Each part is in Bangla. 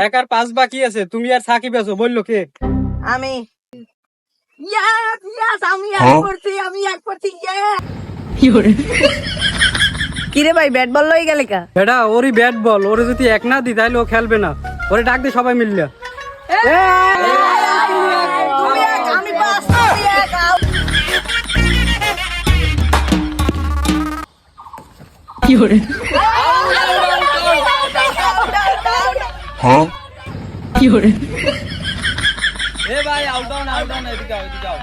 এক আর 5 বাকি আছে, তুমি আর সাকিব আছো, বললো কে? আমি আমি এক করছি কিরে ভাই ব্যাট বল লই গেলে কা? বেটা ওরই ব্যাট বল, ওরে যদি এক না দি তাহলে ও খেলবে না। ওরে ডাক দে সবাই মিললে। তুমি এক আমি পাস তুমি এক আউট। এ ভাই আউট ডাউন এদিকে আও এদিকে আও।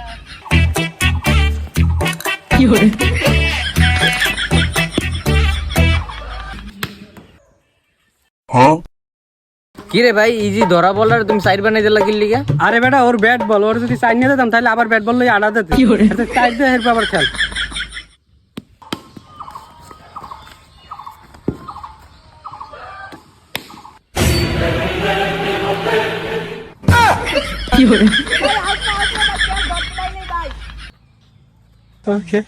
কি রে ভাই ইজি ধরা বলার তুমি সাইড বানাই দিলা কি লিগা? আরে বেটা ওর ব্যাট বল, ওর যদি সাইড নিয়ে দিতাম তাহলে আবার ব্যাট বল লই আড়া দিতে। আচ্ছা সাইড দিয়ে হেরপর আবার খেল। ওকে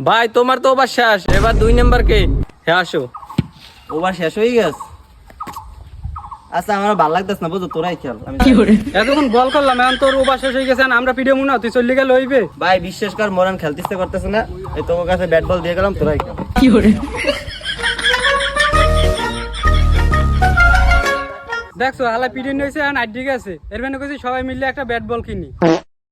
ভাই তোমার তো ওভার শেষ, এবার 2 নাম্বার কে? হ্যাঁ আসো। ওভার শেষ হয়ে গেছে। আচ্ছা আমার ভালো লাগতেছ না, বুঝো তোরাই খেল। আমি এতক্ষণ বল করলাম, এখন তোর ওভার শেষ হয়ে গেছে, আমরা পিড়ে মুনা তুই চলে গেল হইবে। ভাই বিশ্বাস কর মরান খেলতে ইচ্ছে করতেছে না, এই তোমার কাছে ব্যাট বল দিয়ে গেলাম, তোরাই খেল। দেখছো হালা পিড়ে নিয়েছে, এখন আড্ডি গেছে, এর মানে কইছি সবাই মিললে একটা ব্যাট বল কিনি।